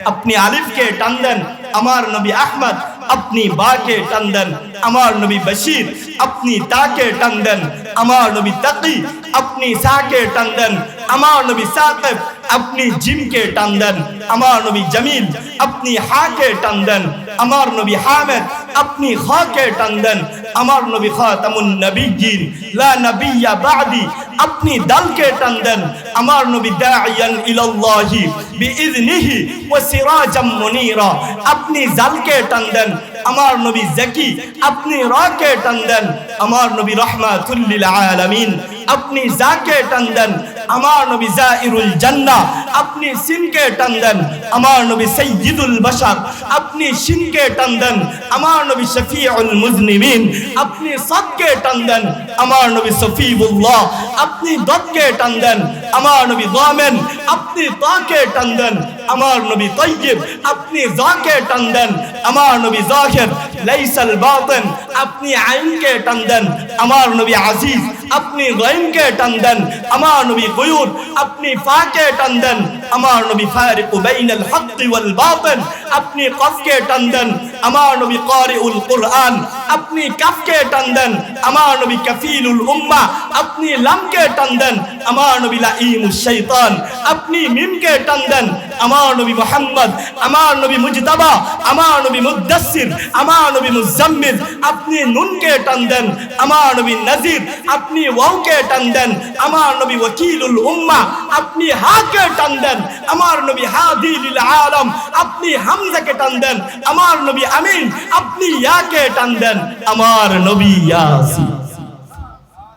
अपनी आलिफ के टान दें আমার নবী আহমদ, अपनी बा के टान दें আমার নবী बशीर, अपनी ता के टान दें আমার নবী तकी, अपनी सा के टान दें আমার নবী साकिब, अपनी जिम के टान दें আমার নবী जमील, अपनी हा के टान दें আমার নবী हामिद, अपनी खा के टान दें আমার নবী खातमुन नबिय्यिन ला नबिय्या बादी, अपनी दल के टान दें আমার নবী दाइयन इलल्लाहि बिइज़निहि व सिराजम मुनीरा, अपनी जाल के टान दें আমার নবী জাকি, अपनी रा के टान दें আমার নবী रहमतुल लिल आलमीन, अपनी जा के टान दें আমার নবী जाइरुल जन्ना, अपनी सिन के टान दें আমার নবী सय्यिदुल बशर, अपनी शिन के टान दें আমার নবী शफीउल मुज़निबिन, अपनी सद के टान दें আমার নবী सफीउल्लाह, अपनी दद के टान दें আমার নবী ज़ामिन, अपनी ता के टान दें আমার নবী तय्यिब, अपनी जा के टान दें আমার নবী ज़ाहिर लैसल बातिन, अपनी आइन के टान दें আমার নবী আজিज, अपनी गैन के टान दें আমার নবী गुयूर, अपनी फा के टान दें আমার নবী फारिक बैनल हक़ वल बातिल, अपनी कफ के टान दें আমার নবী कारिउल कुरआन, अपनी कफ के टान दें আমার নবী कफीलुल उम्मा, अपनी लम के टान दें আমার নবী लाइमुश शैतान, अपनी मिम के टान दें আমার নবী मुहम्मद, আমার নবী मुज्तबा, আমার নবী मुद्दस्सिर, আমার নবী मुज़म्मिल, अपनी नुन के टान दें আমার নবী नज़ीर, अपनी वाव के टान दें আমার নবী वकीलुल उम्मा, अपनी हा के टान दें আমার নবী हादी लिल आलम, अपनी हमजा के टान दें আমার নবী আমিন, अपनी या के टान दें আমার নবী ইয়াসিন।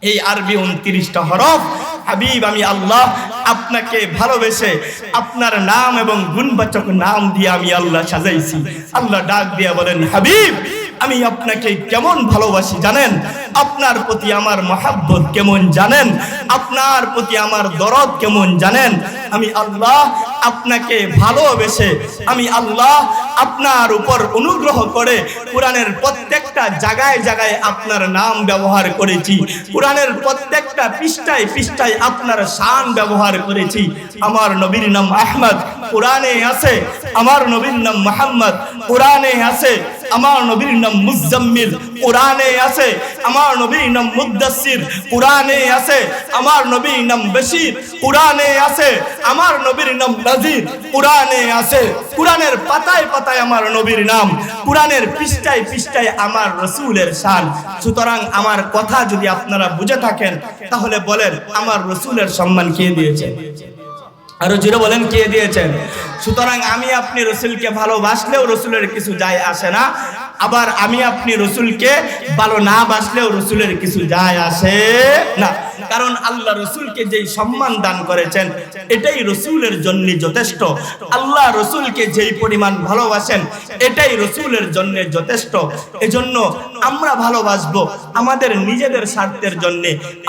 এই আরবি 29টা হরফ হাবিব আমি আল্লাহ আপনাকে ভালোবেসে আপনার নাম এবং গুণবাচক নাম দিয়ে আমি আল্লাহ সাজাইছি। আল্লাহ ডাক দিয়ে বলেন, হাবিব আমি আপনাকে কেমন ভালোবাসি জানেন? আপনার প্রতি আমার মহব্বত কেমন জানেন? আপনার প্রতি আমার দরদ কেমন জানেন? আমি আল্লাহ আপনাকে ভালোবেসে আমি আল্লাহ আপনার উপর অনুগ্রহ করে কোরআনের প্রত্যেকটা জায়গায় জায়গায় আপনার নাম ব্যবহার করেছি। কোরআনের প্রত্যেকটা পৃষ্ঠায় পৃষ্ঠায় আপনার শান ব্যবহার করেছি। আমার নবীর নাম আহমদ, কোরআনে আছে। আমার নবীর নাম মুহাম্মদ, কোরআনে আছে। আমার নবীর নাম মুজাম্মিল, কোরআনে আছে। আমার নবীর নাম মুদ্দাসসির, কোরআনে আছে। আমার নবীর নাম বশীর, কোরআনে আছে। আমার নবীর নাম নাযীর, কোরআনে আছে। কোরআনের পাতায় পাতায় আমার নবীর নাম, কোরআনের পৃষ্ঠায় পৃষ্ঠায় আমার রাসূলের শান। সুতরাং আমার কথা যদি আপনারা বুঝে থাকেন তাহলে বলেন আমার রাসূলের সম্মান কে দিয়েছে? আরো জোরে বলেন কে দিয়েছেন? সুতরাং আমি আপনি রাসূলকে ভালোবাসলেও রাসূলের কিছু যায় আসে না, আবার আমি আপনি রাসূলকে ভালো না বাসলেও রাসূলের কিছু যায় আসে না। কারণ আল্লাহ রাসূলকে যেই সম্মান দান করেছেন এটাই রাসূলের জন্য যথেষ্ট। আল্লাহ রাসূলকে যেই পরিমাণ ভালোবাসেন এটাই রাসূলের জন্য যথেষ্ট। এজন্য আমরা ভালোবাসবো আমাদের নিজেদের স্বার্থের জন্য।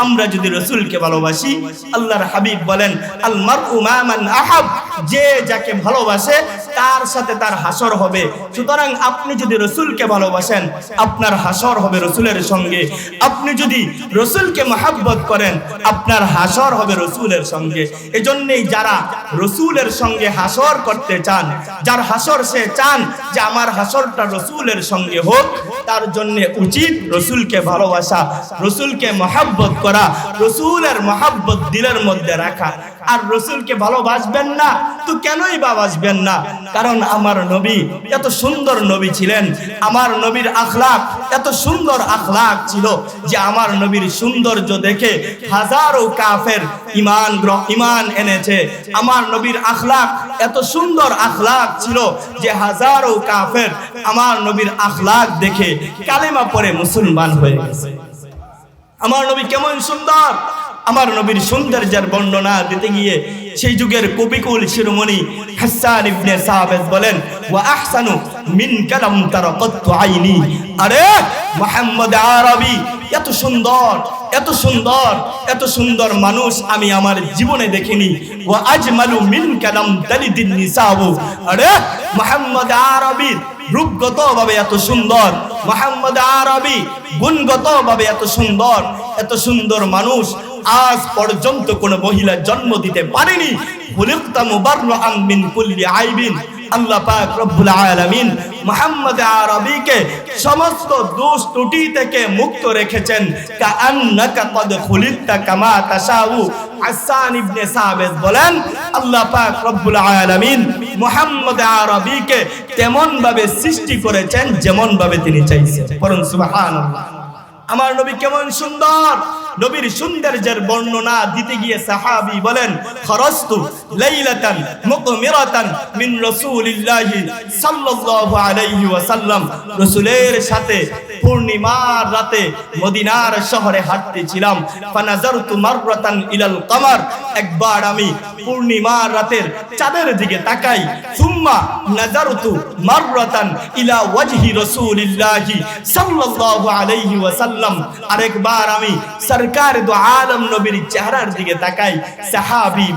আমরা যদি রাসূলকে ভালোবাসি, আল্লাহর হাবিব বলেন আল মারউ মা মান আহাব, যে যাকে ভালোবাসে তার সাথে তার হাসর হবে। সুতরাং আপনি যদি রাসূলকে ভালোবাসেন আপনার হাসর হবে রাসূলের সঙ্গে। আপনি যদি রাসূলকে মহব্বত করেন আপনার হাসর হবে রাসূলের সঙ্গে। এজন্যই যারা রাসূলের সঙ্গে হাসর করতে চান, যার হাসর সে চান যে আমার হাসরটা রাসূলের সঙ্গে হোক, তার জন্য উচিত রাসূলকে ভালোবাসা, রাসূলকে মহব্বত করা, রাসূলের মহব্বত দিলের মধ্যে রাখা। আর রাসূলকে ভালোবাসবেন না তো কেনই বা বাসবেন না? কারণ আমার নবী এত সুন্দর নবী ছিলেন, আমার নবীর আখলাক এত সুন্দর আখলাক ছিল যে আমার নবীর সৌন্দর্য দেখে হাজারো কাফের ঈমান এনেছে। আমার নবীর আখলাক এত সুন্দর আখলাক ছিল যে হাজারো কাফের আমার নবীর আখলাক দেখে কালেমা পড়ে মুসলমান হয়ে গেছে। আমার নবী কেমন সুন্দর! আমার নবীর সৌন্দর্যের বর্ণনা দিতে গিয়ে সেই যুগের কবিকুল শিরোমণি হাসান ইবনে সাবিত বলেন, ওয়া আহসানু মিন কালাম তারাকাতু আইনি। আরে মুহাম্মদ আরবি এত সুন্দর, এত সুন্দর, এত সুন্দর মানুষ আমি আমার জীবনে দেখিনি। ওয়া আজমালু মিন কালাম তালিদিন নিসাবু। আরে মুহাম্মদ আরবি রূপগতভাবে এত সুন্দর, মুহাম্মদ আরবি গুণগতভাবে এত সুন্দর, এত সুন্দর মানুষ আজ পর্যন্ত কোন মহিলা জন্ম দিতে পারেনি। খুলিকতা মুবাররাআন মিন কুল্লি আইবিন। আল্লাহ পাক রব্বুল আলামিন মুহাম্মদ আরবীকে সমস্ত দোষ ত্রুটি থেকে মুক্ত রেখেছেন। কাআন্নাকা কদ খুলিকতা কামা তাশাউ। হাসান ইবনে সাবিত বলেন আল্লাহ পাক রব্বুল আলামিন মুহাম্মদ আরবীকে তেমন ভাবে সৃষ্টি করেছেন যেমন ভাবে তিনি চাইছেন। পড়ুন সুবহানাল্লাহ। আমার নবী কেমন সুন্দর! নবীর সৌন্দর্যের বর্ণনা দিতে গিয়ে সাহাবী বলেন, খরজতু লাইলাতান মুকমিরাতান মিন রাসূলিল্লাহি সাল্লাল্লাহু আলাইহি ওয়াসাল্লাম। রাসূলের সাথে পূর্ণিমার রাতে মদিনার শহরে হাঁটতেছিলাম। ফানাজারতু মাররাতান ইলাল কমার, একবার আমি পূর্ণিমার রাতের চাঁদের দিকে তাকাই। সুম্মা নাজারতু মাররাতান ইলা ওয়াজহি রাসূলিল্লাহি সাল্লাল্লাহু আলাইহি ওয়াসাল্লাম, আরেকবার আমি সরকার দু আলম নবীর চেহারার দিকে তাকাই। সাহাবী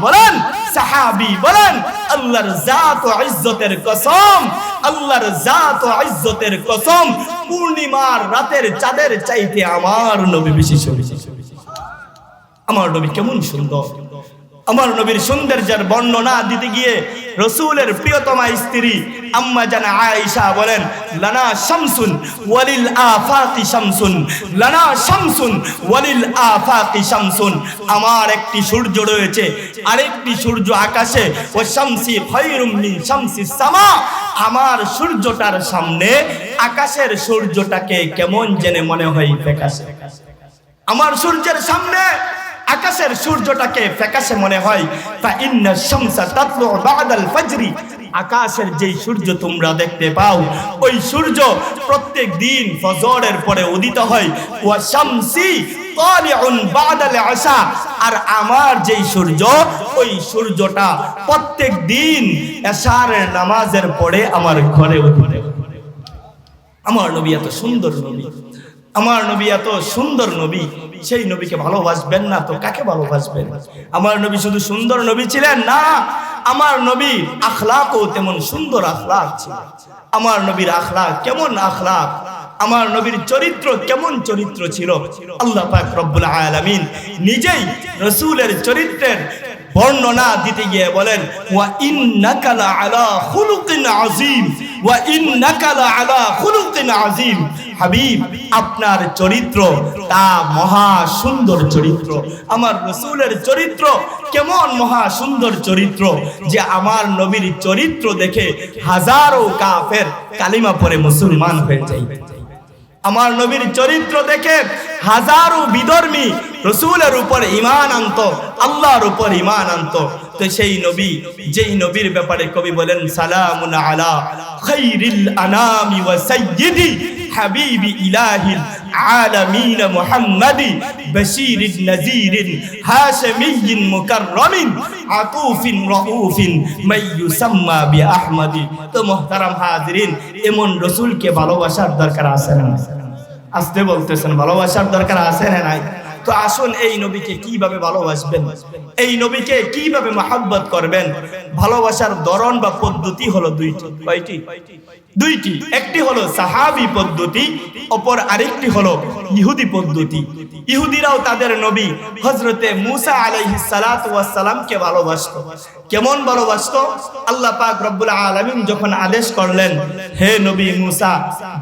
বলেন আল্লাহর জাত ও ইজ্জতের কসম, আল্লাহর জাত ও ইজ্জতের কসম, পূর্ণিমার রাতের চাঁদের চাইতে আমার নবী বেশি সুন্দর। আমার নবী কেমন সুন্দর! আমার নবীর সৌন্দর্যের বর্ণনা দিতে গিয়ে রাসূলের প্রিয়তমা স্ত্রী আম্মা জানা আয়েশা বলেন, লানা শামসুন ওয়ালিল আফাকি শামসুন, লানা শামসুন ওয়ালিল আফাকি শামসুন। আমার একটি সূর্য রয়েছে, আরেকটি সূর্য আকাশে। ও শামসি খায়রুম মিন শামসিস সামা, আমার সূর্যটার সামনে আকাশের সূর্যটাকে কেমন জেনে মনে হয় ফ্যাকাশে। আমার সূর্যের সামনে আকাশের সূর্যটাকে ফ্যাকাশে মনে হয়। ফা ইন্না শামসা তাতলু বাদাল ফাজরি, আকাশের যেই সূর্য তোমরা দেখতে পাও ওই সূর্য প্রত্যেক দিন ফজরের পরে উদিত হয়। ওয়া শামসি তালিউন বাদাল আশা, আর আমার যেই সূর্য ওই সূর্যটা প্রত্যেক দিন এশারের নামাজের পরে আমার ঘরে উদিত হয়। আমার নবী এত সুন্দর নবী, আমার নবী এত সুন্দর নবী, সেই নবীকে ভালোবাসবেন না তো কাকে ভালোবাসবেন? আমার নবী শুধু সুন্দর নবী ছিলেন না, আমার নবীর আখলাকও তেমন সুন্দর আখলাক ছিল। আমার নবীর আখলাক কেমন আখলাক, আমার নবীর চরিত্র কেমন চরিত্র ছিল, আল্লাহ পাক রব্বুল আলামিন নিজেই রাসূলের চরিত্রের বর্ণনা দিতে গিয়ে বলেন, ওয়া ইন্নাকা লাআলা খুলুকিন আযীম, ওয়া ইন্নাকা লাআলা খুলুকিন আযীম। হাবিব, আপনার চরিত্র তা মহা সুন্দর চরিত্র। আমার রাসূলের চরিত্র কেমন মহা সুন্দর চরিত্র যে আমার নবীর চরিত্র দেখে হাজারো কাফের কালিমা পড়ে মুসলমান হয়ে যায়। আমার নবীর চরিত্র দেখে হাজারো বিধর্মী রাসূলের উপর ঈমান আনতো, আল্লাহর উপর ঈমান আনতো। তো সেই নবী, যেই নবীর ব্যাপারে কবি বলেন, সালামুন আলা খায়রিল আনামি ওয়া সাইয়্যিদি হাবিবি ইলাহিল আলামিন মুহাম্মাদি বাশীরিন নাযীরিন হাশিমিয়্যিন মুকাররামিন আতুফিন রাউফিন মাইয়ুসাম্মা বিআহমাদি। তো মুহতারাম হাজিরিন, এমন রাসূলকে ভালোবাসার দরকার আছে না? আসতে বলতেছেন, ভালোবাসার দরকার আছে না নাই? তো আসুন এই নবীকে কিভাবে ভালোবাসবেন, এই নবীকে কিভাবে মহব্বত করবেন? ভালোবাসার ধরন বা পদ্ধতি হলো দুইটি। কয়টি? দুইটি। একটি হলো সাহাবী পদ্ধতি, অপর আরেকটি হলো ইহুদি পদ্ধতি। ইহুদিরাও তাদের নবী হযরতে মূসা আলাইহিস সালাতু ওয়াস সালামকে ভালোবাসতো। কেমন ভালোবাসতো? আল্লাহ পাক রব্বুল আলামিন যখন আদেশ করলেন, হে নবী মূসা,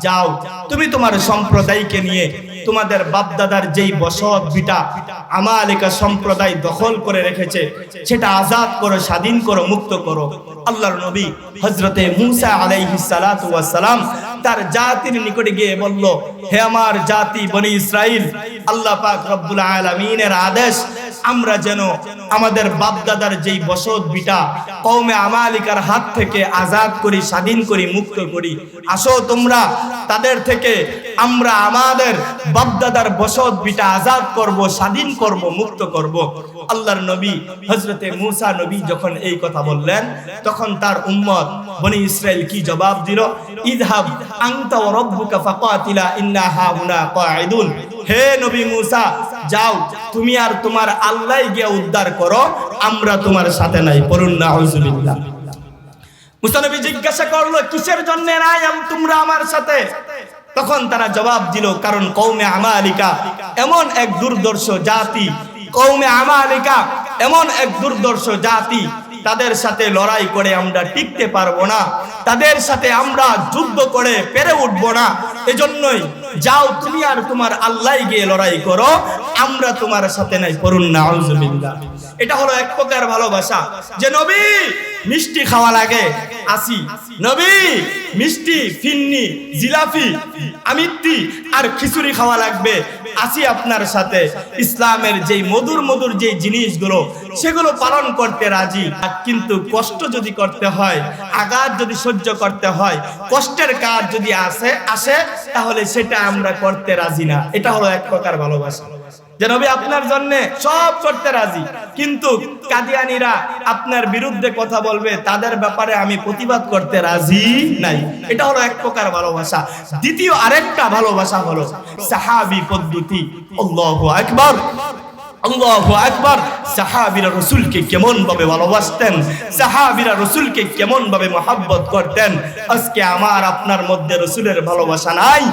যাও তুমি তোমার সম্প্রদায়কে নিয়ে তোমাদের বাপদাদার যেই বসত ভিটা আমালিকা সম্প্রদায় দখল করে রেখেছে সেটা আজাদ করো, স্বাধীন করো, মুক্ত করো। আল্লাহর নবী হযরতে মূসা আলাইহিস সালাতু ওয়াস সালাম তার জাতির নিকটে গিয়ে বলল, হে আমার জাতি বনি ইসরাইল, আল্লাহ পাক রব্বুল আলামিনের আদেশ আমরা যেন আমাদের বাপদাদার যেই বসত ভিটা কওমে আমালিকার হাত থেকে আজাদ করি, স্বাধীন করি, মুক্ত করি। আসো তোমরা তাদের থেকে আমরা আমাদের বাপদাদার বসত ভিটা আজাদ করব, স্বাধীন করব, মুক্ত করব। আল্লাহর নবী হযরতে মূসা নবী যখন এই কথা বললেন, তখন তার উম্মত বনি ইসরাইল কি জবাব দিল? ইযহাব আনতা ওয়া রাব্বুকা ফাকাতিলা ইন্না হাউনা কাঈদুন। হে নবী মূসা, যাও তুমি আর তোমার আল্লাহ গিয়ে উদ্ধার করো, আমরা তোমার সাথে নাই। পড়ুন নাউযুবিল্লাহ। মূসা নবী জিজ্ঞাসা করলো, কিসের জন্য নাই তোমরা আমার সাথে? তখন তারা জবাব দিল, কারণ কওমে আমালিকা এমন এক দুর্দর্শ জাতি, কওমে আমালিকা এমন এক দুর্দর্শ জাতি, তাদের সাথে লড়াই করে আমরা টিকতে পারবো না, তাদের সাথে আমরা যুদ্ধ করে পেরে উঠবো না। এজন্যই যাও তুমি আর তোমার আল্লাহ গিয়ে লড়াই করো, আমরা তোমার সাথে নাই, করুন না আউযুবিল্লাহ। এটা হলো এক প্রকার ভালোবাসা। যে নবী মিষ্টি খাওয়া লাগে আসি, নবী মিষ্টি, ফিন্নি, জিলাপি, আমিত্তি আর খিচুড়ি খাওয়া লাগবে আসি আপনার সাথে। ইসলামের যেই মধুর মধুর যে জিনিসগুলো সেগুলো পালন করতে রাজি, কিন্তু কষ্ট যদি করতে হয়, আঘাত যদি সহ্য করতে হয়, কষ্টের কাজ যদি আসে তাহলে সেটা আমরা করতে রাজি না। এটা হলো এক প্রকার ভালোবাসা। যে নবী আপনার জন্য সব করতে রাজি, কিন্তু কাদিয়ানীরা আপনার বিরুদ্ধে কথা বলবে, তাদের ব্যাপারে আমি প্রতিবাদ করতে রাজি নাই। এটা হলো এক প্রকার ভালোবাসা। দ্বিতীয় আরেকটা ভালোবাসা হলো সাহাবী পদ্ধতি। আল্লাহু আকবার, আল্লাহু আকবার। সাহাবীরা রাসূলকে কেমন ভাবে ভালোবাসতেন, সাহাবীরা রাসূলকে কেমন ভাবে মহব্বত করতেন। আজকে আমার আপনার মধ্যে রাসূলের ভালোবাসা নাই,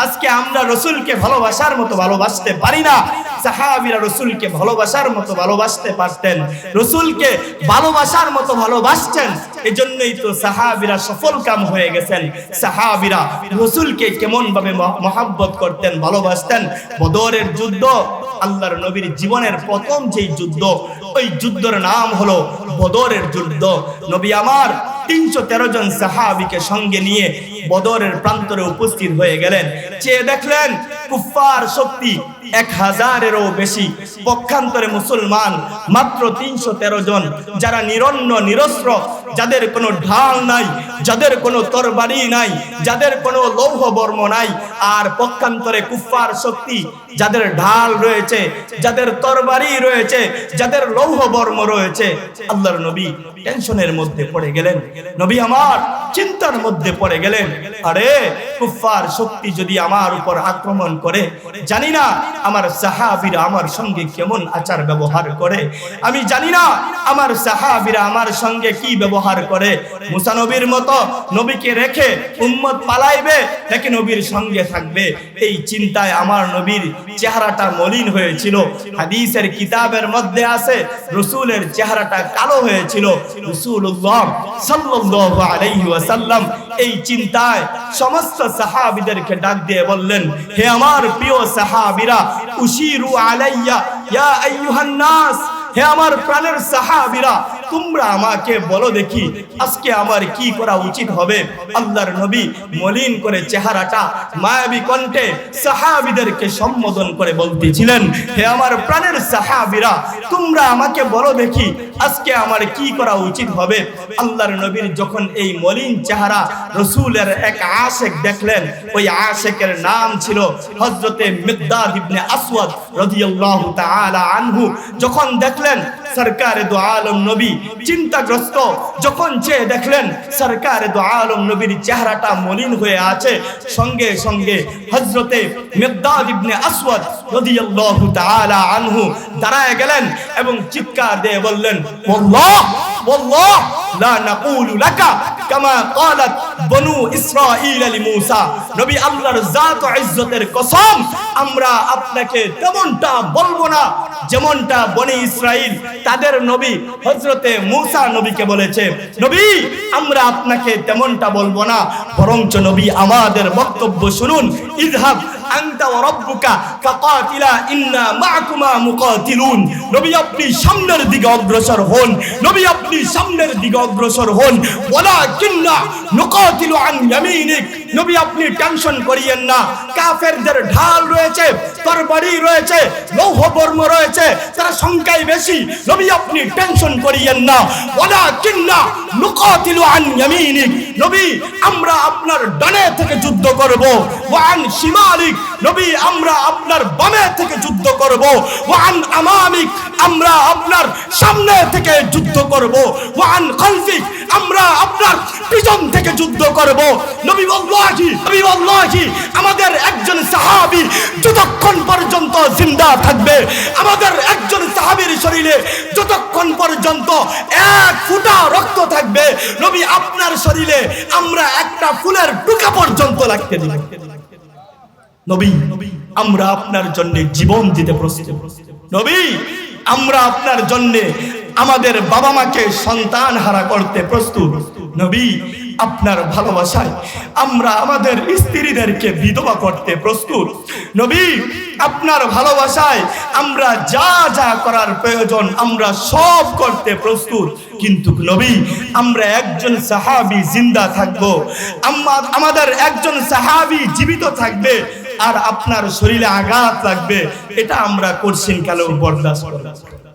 আজকে আমরা রাসূলকে ভালোবাসার মতো ভালোবাসতে পারি না। সাহাবীরা রাসূলকে ভালোবাসার মতো ভালোবাসতে পারতেন, রাসূলকে ভালোবাসার মতো ভালোবাসতেন। এজন্যই তো সাহাবীরা সফল কাম হয়ে গেছেন। সাহাবীরা রাসূলকে কেমন ভাবে মহব্বত করতেন, ভালোবাসতেন। বদরের যুদ্ধ আল্লাহর নবীর জীবনের প্রথম যেই যুদ্ধ, ওই যুদ্ধের নাম হলো বদরের যুদ্ধ। নবী আমার 313 জন সাহাবীকে সঙ্গে নিয়ে বদরের প্রান্তরে উপস্থিত হয়ে গেলেন। চেয়ে দেখলেন কুফফার শক্তি 1000-এরও বেশি, পক্ষান্তরে মুসলমান মাত্র 313 জন, যারা নিরন্ন নিরস্ত্র, যাদের কোনো ঢাল নাই, যাদের কোনো তরবারি নাই, যাদের কোনো লৌহ বর্ম নাই। আর পক্ষান্তরে কুফফার শক্তি, যাদের ঢাল রয়েছে, যাদের তরবারি রয়েছে, যাদের লৌহ বর্ম রয়েছে। আল্লাহর নবী টেনশনের মধ্যে পড়ে গেলেন, নবী আমার চিন্তার মধ্যে পড়ে গেলেন। আরে কুফফার শক্তি যদি আমার উপর আক্রমণ করে, জানি না আমার সাহাবীরা আমার সঙ্গে কেমন আচার ব্যবহার করে, আমি জানি না আমার সাহাবীরা আমার সঙ্গে কি ব্যবহার করে। মুসা নবীর মতো নবীকে রেখে উম্মত পালাইবে নাকি নবীর সঙ্গে থাকবে, এই চিন্তায় আমার নবীর চেহারাটা মলিন হয়েছিল। হাদিসের কিতাবের মধ্যে আছে রাসূলের চেহারাটা কালো হয়েছিল। রাসূলুল্লাহ সাল্লাল্লাহু আলাইহি ওয়াসাল্লাম এই চিন্তায় সমস্ত সাহাবীদেরকে ডাক দিয়ে বললেন, হে আমার প্রিয় সাহাবীরা, উশিরু আলাইয়া ইয়া আইয়ুহান নাস, হে আমার প্রাণের সাহাবীরা, তোমরা আমাকে বলো দেখি আজকে আমার কি করা উচিত হবে। আল্লাহর নবী মলিন করে চেহারাটা মায়াবী কণ্ঠে সাহাবীদেরকে সম্বোধন করে বলতেছিলেন, হে আমার প্রাণের সাহাবীরা, তোমরা আমাকে বলো দেখি আজকে আমার কি করা উচিত হবে। আল্লাহর নবীর যখন এই মলিন চেহারা রাসূলের এক আশিক দেখলেন, ওই আশিকের নাম ছিল হযরতে মিকদাদ ইবনে আসওয়াদ রাদিয়াল্লাহু তাআলা আনহু। যখন দেখলেন সরকারে দু আলম নবী চিন্তাগ্রস্ত, যখন চেয়ে দেখলেন সরকারে দু আলম নবীর চেহারাটা মলিন হয়ে আছে, সঙ্গে সঙ্গে হযরতে মিকদাদ ইবনে আসওয়াদ রাদিয়াল্লাহু তাআলা আনহু দাঁড়ায় গেলেন এবং চিৎকার দিয়ে বললেন, ওয়াল্লাহ ওয়াল্লাহ লা নাকুলু লাকা কামা ক্বালাত বনু ইসরাঈল লিমূসা, নবী আল্লাহর জাত ও ইজ্জতের কসম, আমরা আপনাকে তেমনটা বলবো না যেমনটা বনি ইসরাইল তাদের নবী হযরতে মূসা নবীকে বলেছে। নবী আমরা আপনাকে তেমনটা বলবো না, বরঞ্চ নবী আমাদের বক্তব্য শুনুন। ইযহাব আনতা ওয়া রাব্বুকা ফাকাতিলা ইন্না মাআকুমা মুকাতিলুন, নবী আপনি সামনের দিকে অগ্রসর হন, নবী আপনি সামনের দিকে অগ্রসর হন। ওয়ালাকিন্না নুকাতিলু আন ইয়ামিনিক, নবী আপনি টেনশন করিয়েন না, কাফেরদের ঢাল রয়েছে, তরবারি রয়েছে, লৌহ বর্ম রয়েছে, তারা সংখ্যায় বেশি, নবী আপনি টেনশন করিয়েন না। ওয়ালাকিন্না নুকাতিলু আন ইয়ামিনিক, নবী আমরা আপনার ডানে থেকে যুদ্ধ করব। ওয়া আন শিমালিক, নবী আমরা আপনার বামে থেকে যুদ্ধ করব। ওয়া আন আমামিক, আমরা আপনার সামনে থেকে যুদ্ধ করব। ওয়া আন খালফিক, আমরা আপনার পিছন থেকে যুদ্ধ করব। নবী ওয়াল্লাহি আমাদের একজন সাহাবী যতক্ষণ পর্যন্ত জিন্দা থাকবে, আমাদের একজন সাহাবীর শরীরে যতক্ষণ পর্যন্ত এক ফোঁটা রক্ত থাকবে, নবী আপনার শরীরে আমরা একটা ফুলের টুকা পর্যন্ত লাগতে দিব। নবী আমরা আপনার জন্য জীবন দিতে প্রস্তুত। নবী আমরা আপনার জন্য আমাদের বাবা মাকে সন্তান হারা করতে প্রস্তুত। নবী, আপনার ভালোবাসায় আমরা আমাদের স্ত্রীদেরকে বিধবা করতে প্রস্তুত। নবী, আপনার ভালোবাসায় আমরা যা যা করার প্রয়োজন আমরা সব করতে প্রস্তুত। কিন্তু নবী, আমরা একজন সাহাবী জিন্দা থাকবো, আমাদের একজন সাহাবী জীবিত থাকবে, আর আপনার শরীরে আঘাত লাগবে, এটা আমরা কোশ্চিন কালেও বরদাস্ত করব না।